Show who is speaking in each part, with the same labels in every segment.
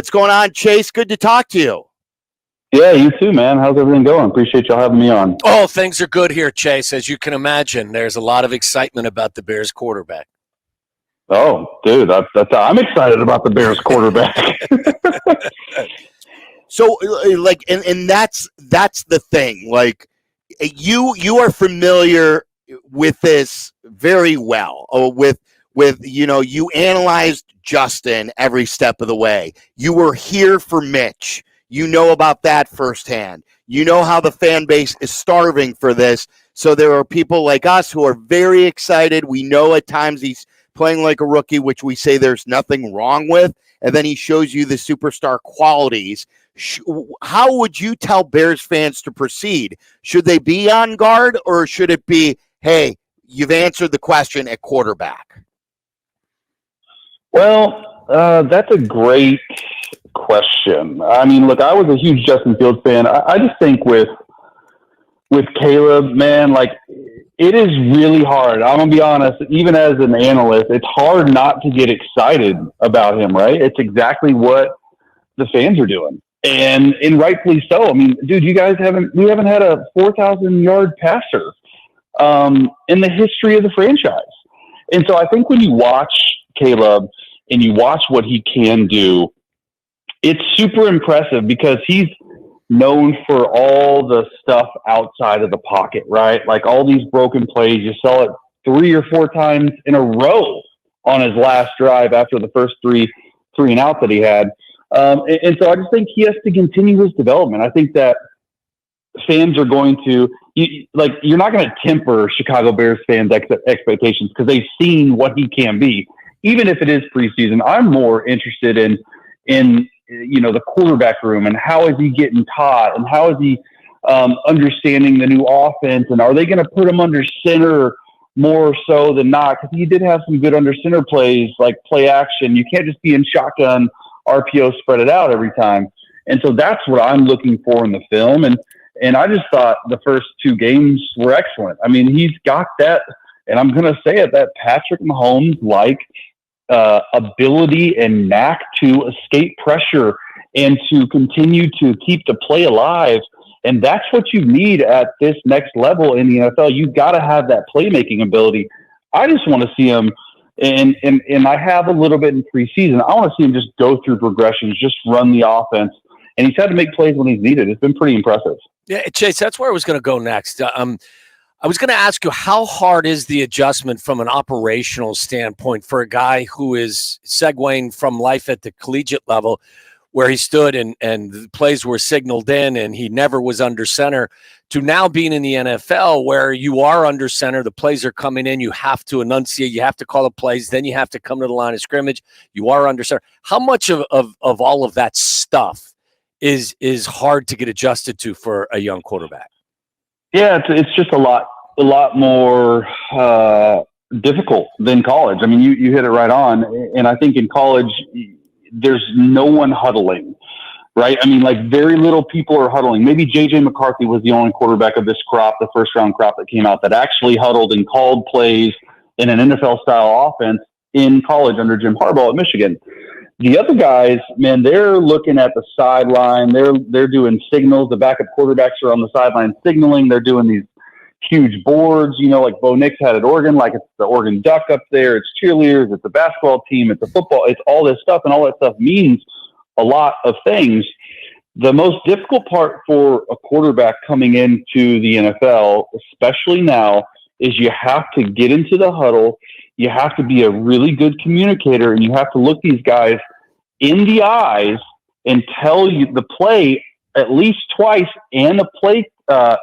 Speaker 1: What's going on, Chase? Good to talk to you.
Speaker 2: Yeah, you too, man. How's everything going? Appreciate y'all having me on.
Speaker 3: Oh, things are good here, Chase. As you can imagine, there's a lot of excitement about the Bears quarterback.
Speaker 2: Oh, dude, I'm excited about the Bears quarterback.
Speaker 1: So, like, and that's the thing. Like, you are familiar with this very well. With you analyzed Justin every step of the way. You were here for Mitch. You know about that firsthand. You know how the fan base is starving for this. So there are people like us who are very excited. We know at times he's playing like a rookie, which we say there's nothing wrong with. And then he shows you the superstar qualities. How would you tell Bears fans to proceed? Should they be on guard, or should it be, hey, you've answered the question at quarterback?
Speaker 2: Well, that's a great question. I mean, look, I was a huge Justin Fields fan. I just think with Caleb, man, like, it is really hard. I'm going to be honest, even as an analyst, it's hard not to get excited about him, right? It's exactly what the fans are doing. And rightfully so. I mean, dude, we haven't had a 4,000-yard passer in the history of the franchise. And so I think when you watch Caleb and you watch what he can do, it's super impressive because he's known for all the stuff outside of the pocket, right? Like all these broken plays. You saw it 3 or 4 times in a row on his last drive after the first three and out that he had. And so I just think he has to continue his development. I think that fans are going to you're not going to temper Chicago Bears fans' expectations because they've seen what he can be, even if it is preseason. I'm more interested in the quarterback room and how is he getting taught and how is he understanding the new offense, and are they going to put him under center more so than not? Because he did have some good under center plays, like play action. You can't just be in shotgun RPO, spread it out every time. And so that's what I'm looking for in the film. And I just thought the first 2 games were excellent. I mean, he's got that, and I'm going to say it, that Patrick Mahomes-like ability and knack to escape pressure and to continue to keep the play alive. And that's what you need at this next level in the NFL. You've got to have that playmaking ability. I just want to see him, and I have a little bit in preseason. I want to see him just go through progressions, just run the offense. And he's had to make plays when he's needed. It's been pretty impressive.
Speaker 3: Yeah, Chase, that's where I was going to go next. I was going to ask you, how hard is the adjustment from an operational standpoint for a guy who is segueing from life at the collegiate level, where he stood and the plays were signaled in and he never was under center, to now being in the NFL where you are under center, the plays are coming in, you have to enunciate, you have to call the plays, then you have to come to the line of scrimmage, you are under center. How much of all of that stuff is hard to get adjusted to for a young quarterback?
Speaker 2: Yeah, it's just a lot more difficult than college. I mean, you hit it right on. And I think in college, there's no one huddling, right? I mean, like, very little people are huddling. Maybe J.J. McCarthy was the only quarterback of this crop, the first-round crop that came out, that actually huddled and called plays in an NFL-style offense in college under Jim Harbaugh at Michigan. The other guys, man, they're looking at the sideline. They're doing signals. The backup quarterbacks are on the sideline signaling. They're doing these huge boards, like Bo Nix had at Oregon, like it's the Oregon Duck up there. It's cheerleaders. It's a basketball team. It's a football. It's all this stuff, and all that stuff means a lot of things. The most difficult part for a quarterback coming into the NFL, especially now, is you have to get into the huddle. You have to be a really good communicator, and you have to look these guys in the eyes and tell you the play at least twice, and the play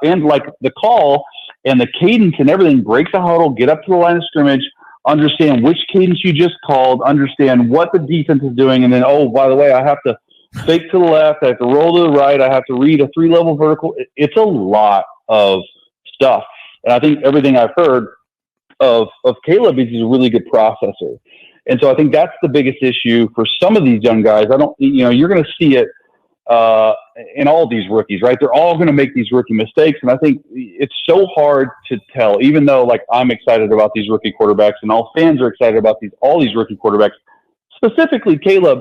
Speaker 2: and like the call and the cadence and everything. Break the huddle, get up to the line of scrimmage, understand which cadence you just called, understand what the defense is doing, and then, oh, by the way, I have to fake to the left, I have to roll to the right, I have to read a 3-level vertical. It's a lot of stuff. And I think everything I've heard of Caleb is he's a really good processor. And so I think that's the biggest issue for some of these young guys. You're going to see it in all these rookies, right? They're all going to make these rookie mistakes. And I think it's so hard to tell, even though, like, I'm excited about these rookie quarterbacks and all fans are excited about all these rookie quarterbacks, specifically Caleb.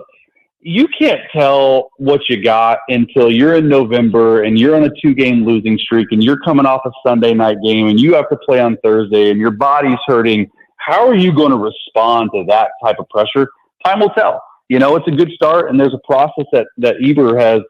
Speaker 2: you can't tell what you got until you're in November and you're on a 2-game losing streak and you're coming off a Sunday night game and you have to play on Thursday and your body's hurting. How are you going to respond to that type of pressure? Time will tell. It's a good start, and there's a process that Eber has,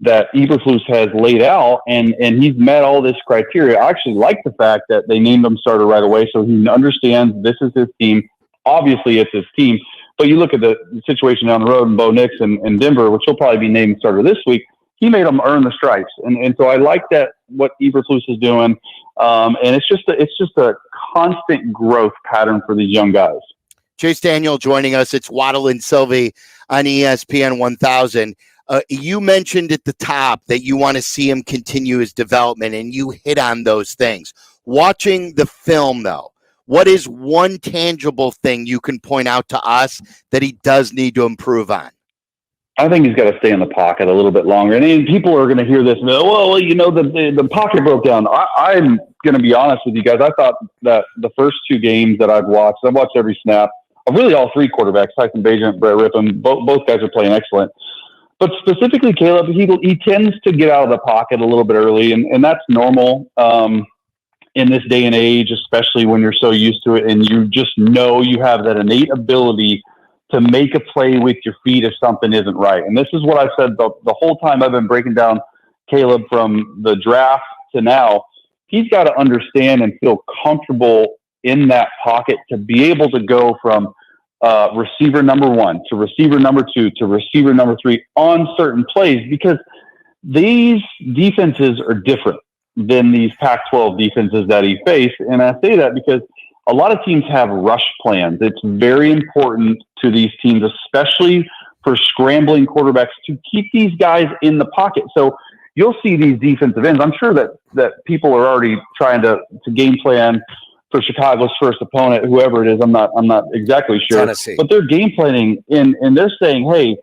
Speaker 2: that Eberflus has laid out, and he's met all this criteria. I actually like the fact that they named him starter right away, so he understands this is his team. Obviously, it's his team. But you look at the situation down the road in Bo Nix and Denver, which he'll probably be named starter this week. He made them earn the stripes, and so I like that what Eberflus is doing. And it's just a constant growth pattern for these young guys.
Speaker 1: Chase Daniel joining us. It's Waddle and Sylvie on ESPN 1000. You mentioned at the top that you want to see him continue his development, and you hit on those things. Watching the film, though, what is one tangible thing you can point out to us that he does need to improve on?
Speaker 2: I think he's got to stay in the pocket a little bit longer. And people are going to hear this and go, well, the pocket broke down. I'm going to be honest with you guys. I thought that the first 2 games that I've watched every snap of really all 3 quarterbacks, Tyson Bagent, Brett Rippon, both guys are playing excellent. But specifically Caleb, he tends to get out of the pocket a little bit early, and that's normal. In this day and age, especially when you're so used to it and you just know you have that innate ability to make a play with your feet if something isn't right. And this is what I've said the whole time I've been breaking down Caleb from the draft to now. He's got to understand and feel comfortable in that pocket to be able to go from receiver number 1 to receiver number 2 to receiver number 3 on certain plays, because these defenses are different than these Pac-12 defenses that he faced. And I say that because a lot of teams have rush plans. It's very important to these teams, especially for scrambling quarterbacks, to keep these guys in the pocket. So you'll see these defensive ends. I'm sure that people are already trying to game plan for Chicago's first opponent, whoever it is. I'm not exactly sure.
Speaker 3: Tennessee.
Speaker 2: But they're game planning and they're saying, hey,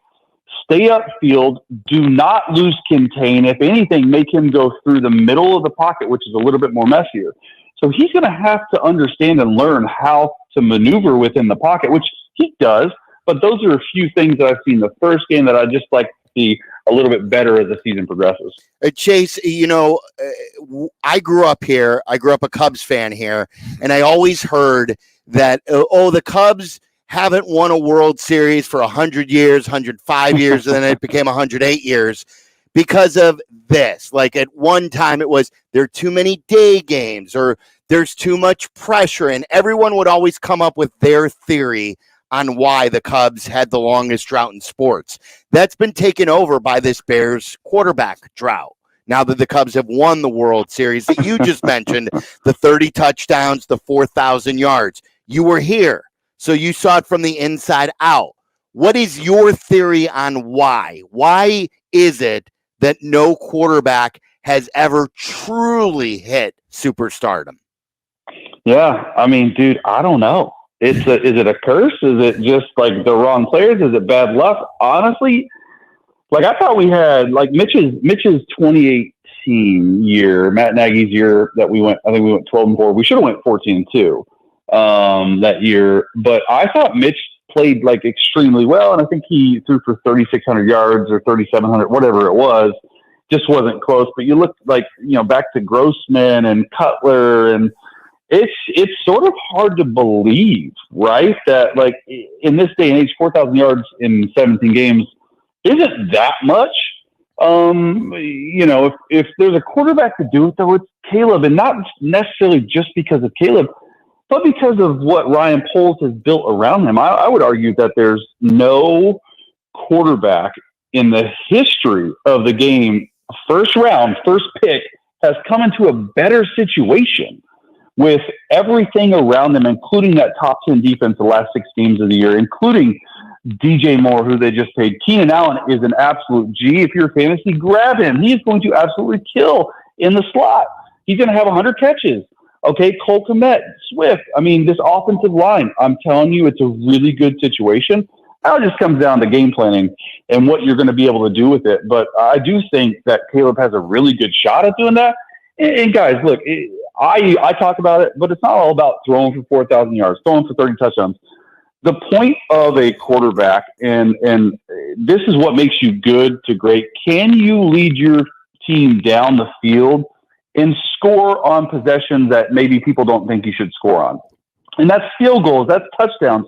Speaker 2: stay upfield. Do not lose contain. If anything, make him go through the middle of the pocket, which is a little bit more messier. So he's going to have to understand and learn how to maneuver within the pocket, which he does. But those are a few things that I've seen the first game that I just like to see a little bit better as the season progresses.
Speaker 1: Chase, I grew up here. I grew up a Cubs fan here, and I always heard that, the Cubs haven't won a World Series for 100 years, 105 years, and then it became 108 years because of this. Like at one time it was there are too many day games or there's too much pressure, and everyone would always come up with their theory on why the Cubs had the longest drought in sports. That's been taken over by this Bears quarterback drought. Now that the Cubs have won the World Series that you just mentioned, the 30 touchdowns, the 4,000 yards, you were here. So you saw it from the inside out. What is your theory on why? Why is it that no quarterback has ever truly hit superstardom?
Speaker 2: Yeah, I mean, dude, I don't know. Is it a curse? Is it just like the wrong players? Is it bad luck? Honestly, like I thought we had like Mitch's 2018 year, Matt Nagy's year that we went 12-4. We should have went 14-2 that year, but I thought Mitch played like extremely well, and I think he threw for 3,600 yards or 3,700, whatever it was. Just wasn't close. But you look like back to Grossman and Cutler, and it's sort of hard to believe, right? That like in this day and age, 4,000 yards in 17 games isn't that much. If there's a quarterback to do it, though, it's Caleb, and not necessarily just because of Caleb, but because of what Ryan Poles has built around him. I would argue that there's no quarterback in the history of the game, first round, first pick, has come into a better situation with everything around them, including that top 10 defense the last 6 games of the year, including DJ Moore, who they just paid. Keenan Allen is an absolute G. If you're fantasy, grab him. He is going to absolutely kill in the slot. He's going to have 100 catches. Okay, Cole Kmet, Swift. I mean, this offensive line, I'm telling you, it's a really good situation. Now it just comes down to game planning and what you're going to be able to do with it. But I do think that Caleb has a really good shot at doing that. And guys, look, I talk about it, but it's not all about throwing for 4,000 yards, throwing for 30 touchdowns. the point of a quarterback, and this is what makes you good to great. Can you lead your team down the field and score on possessions that maybe people don't think you should score on? And that's field goals, that's touchdowns.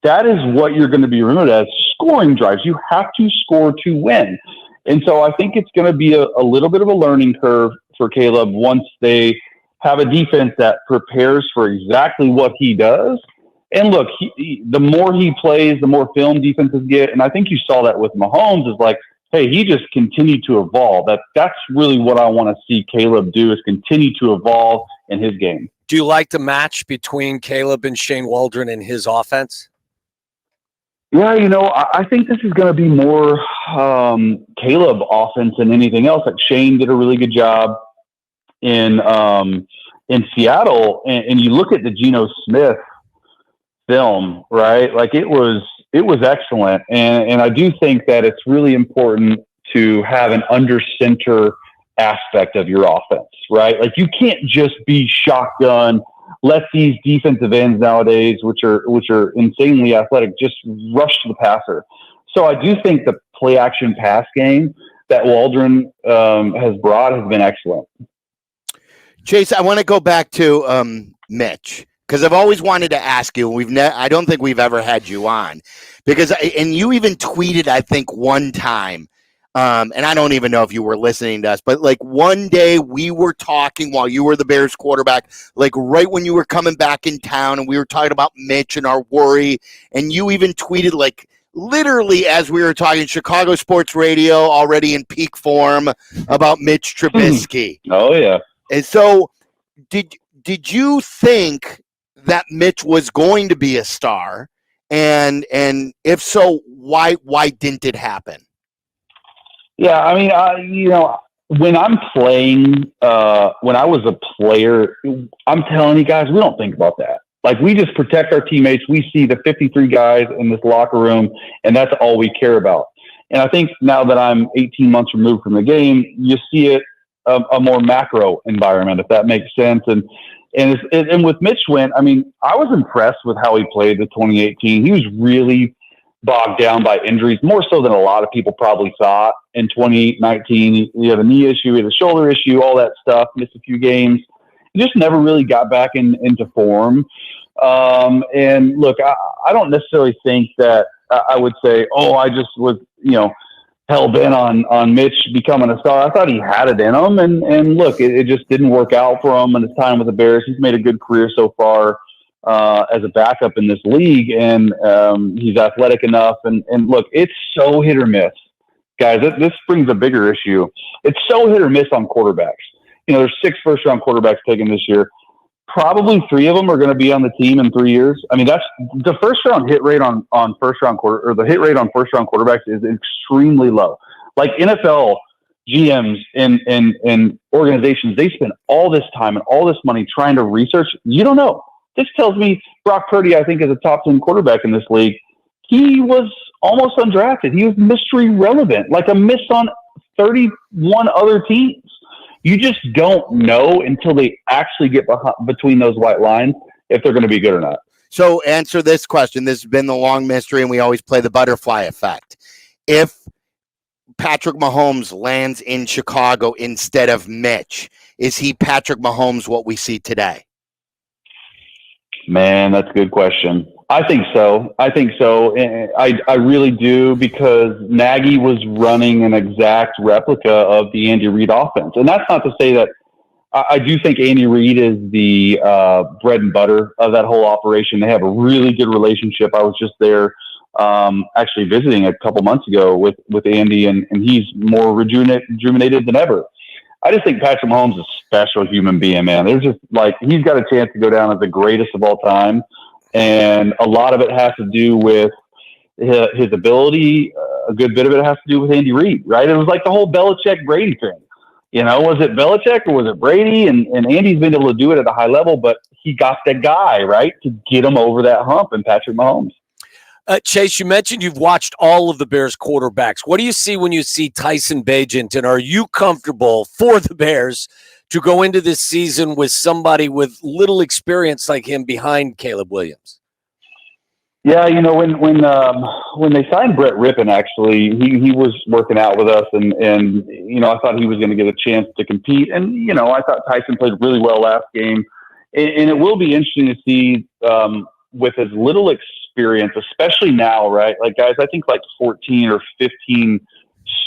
Speaker 2: That is what you're going to be remembered as, scoring drives. You have to score to win. And so I think it's going to be a little bit of a learning curve for Caleb once they have a defense that prepares for exactly what he does. And look, the more he plays, the more film defenses get. And I think you saw that with Mahomes, is like, hey, he just continued to evolve. That's really what I want to see Caleb do, is continue to evolve in his game.
Speaker 3: Do you like the match between Caleb and Shane Waldron in his offense?
Speaker 2: Yeah, I think this is going to be more Caleb offense than anything else. Like, Shane did a really good job in Seattle, and you look at the Geno Smith film, right? Like, it was excellent, and I do think that it's really important to have an under center aspect of your offense, right? Like, you can't just be shotgun. Let these defensive ends nowadays, which are insanely athletic, just rush to the passer. So I do think the play action pass game that Waldron has brought has been excellent.
Speaker 1: Chase, I want to go back to Mitch, because I've always wanted to ask you. I don't think we've ever had you on, and you even tweeted, I think, one time. And I don't even know if you were listening to us, but like one day we were talking while you were the Bears quarterback, like right when you were coming back in town, and we were talking about Mitch and our worry. And you even tweeted, like, literally as we were talking, Chicago sports radio already in peak form about Mitch Trubisky.
Speaker 2: Oh yeah.
Speaker 1: And so did you think that Mitch was going to be a star? And if so, why didn't it happen?
Speaker 2: Yeah, I mean, when I'm playing, when I was a player, I'm telling you guys, we don't think about that. Like, we just protect our teammates. We see the 53 guys in this locker room, and that's all we care about. And I think now that I'm 18 months removed from the game, you see it a more macro environment, if that makes sense. And with Mitch Wentz, I mean, I was impressed with how he played the 2018. He was really bogged down by injuries, more so than a lot of people probably thought. In 2019, he had a knee issue, he had a shoulder issue, all that stuff, missed a few games. He just never really got back into form. And look, I don't necessarily think that I would say, I just was, hell-bent on Mitch becoming a star. I thought he had it in him, and look, it just didn't work out for him in his time with the Bears. He's made a good career so far as a backup in this league, and he's athletic enough. And look, it's so hit or miss. Guys, this brings a bigger issue. It's so hit or miss on quarterbacks. There's 6 first-round quarterbacks taken this year. Probably 3 of them are going to be on the team in 3 years. I mean, that's the first-round hit rate on first-round quarter, or the hit rate on first-round quarterbacks is extremely low. Like, NFL GMs and organizations, they spend all this time and all this money trying to research. You don't know. This tells me Brock Purdy, I think, is a top 10 quarterback in this league. He was almost undrafted. He was mystery relevant, like a miss on 31 other teams. You just don't know until they actually get between those white lines if they're going to be good or not.
Speaker 1: So answer this question. This has been the long mystery, and we always play the butterfly effect. If Patrick Mahomes lands in Chicago instead of Mitch, is he Patrick Mahomes what we see today?
Speaker 2: Man, that's a good question. I think so. I really do, because Nagy was running an exact replica of the Andy Reid offense. And that's not to say that I do think Andy Reid is the bread and butter of that whole operation. They have a really good relationship. I was just there actually visiting a couple months ago with Andy, and he's more rejuvenated than ever. I just think Patrick Mahomes is a special human being, man. There's just, like, he's got a chance to go down as the greatest of all time. And a lot of it has to do with his ability. A good bit of it has to do with Andy Reid, right? It was like the whole Belichick-Brady thing. Was it Belichick or was it Brady? And Andy's been able to do it at a high level, but he got that guy, right, to get him over that hump, and Patrick Mahomes.
Speaker 3: Chase, you mentioned you've watched all of the Bears quarterbacks. What do you see when you see Tyson Bagent, and are you comfortable for the Bears to go into this season with somebody with little experience like him behind Caleb Williams?
Speaker 2: Yeah, you know, when they signed Brett Rippon, actually, he was working out with us, and you know, I thought he was going to get a chance to compete, and you know, I thought Tyson played really well last game, and it will be interesting to see with as little experience, especially now, right? Like guys, I think like 14 or 15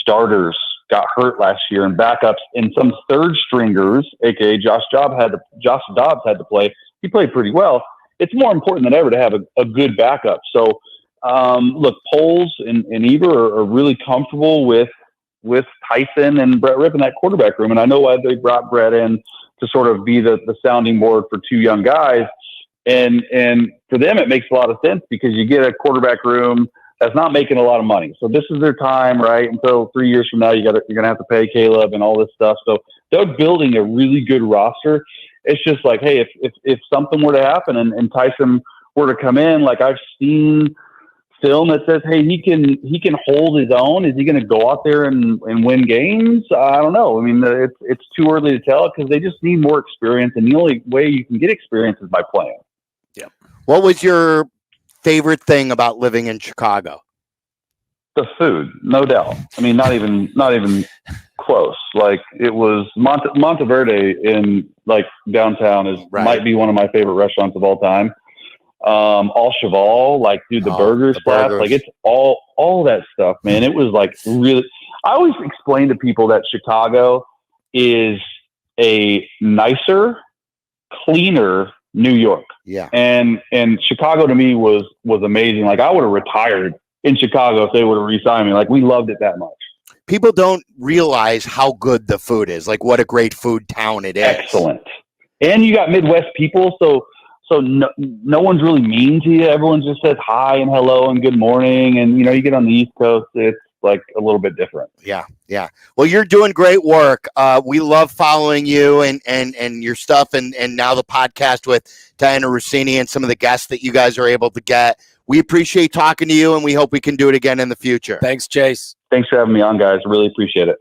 Speaker 2: starters got hurt last year, and backups, and some third stringers, aka Josh Dobbs had to play. He played pretty well. It's more important than ever to have a good backup. So, look, Poles and Eber are really comfortable with Tyson and Brett Rippon in that quarterback room. And I know why they brought Brett in to sort of be the sounding board for two young guys. And for them, it makes a lot of sense because you get a quarterback room that's not making a lot of money. So this is their time, right? Until 3 years from now, you're going to have to pay Caleb and all this stuff. So they're building a really good roster. It's just like, hey, if something were to happen and Tyson were to come in, like I've seen film that says, hey, he can hold his own. Is he going to go out there and win games? I don't know. I mean, it's too early to tell because they just need more experience, and the only way you can get experience is by playing.
Speaker 1: Yeah. What was your favorite thing about living in Chicago?
Speaker 2: The food, no doubt. I mean, not even close. Like it was Monteverde in like downtown is might be one of my favorite restaurants of all time. All Cheval, like dude, the burger stuff, like it's all that stuff, man. It was like really. I always explain to people that Chicago is a nicer, cleaner New York.
Speaker 1: Yeah,
Speaker 2: and Chicago to me was amazing. Like I would have retired in Chicago if they would have re-signed me. Like we loved it that much.
Speaker 1: People don't realize how good the food is. Like what a great food town it is.
Speaker 2: Excellent. And you got Midwest people, so no one's really mean to you. Everyone just says hi and hello and good morning. And you know, you get on the East Coast, it's like a little bit different.
Speaker 1: Yeah. Well, you're doing great work. We love following you and your stuff, and now the podcast with Diana Rossini and some of the guests that you guys are able to get. We appreciate talking to you, and we hope we can do it again in the future.
Speaker 3: Thanks, Chase.
Speaker 2: Thanks for having me on, guys. Really appreciate it.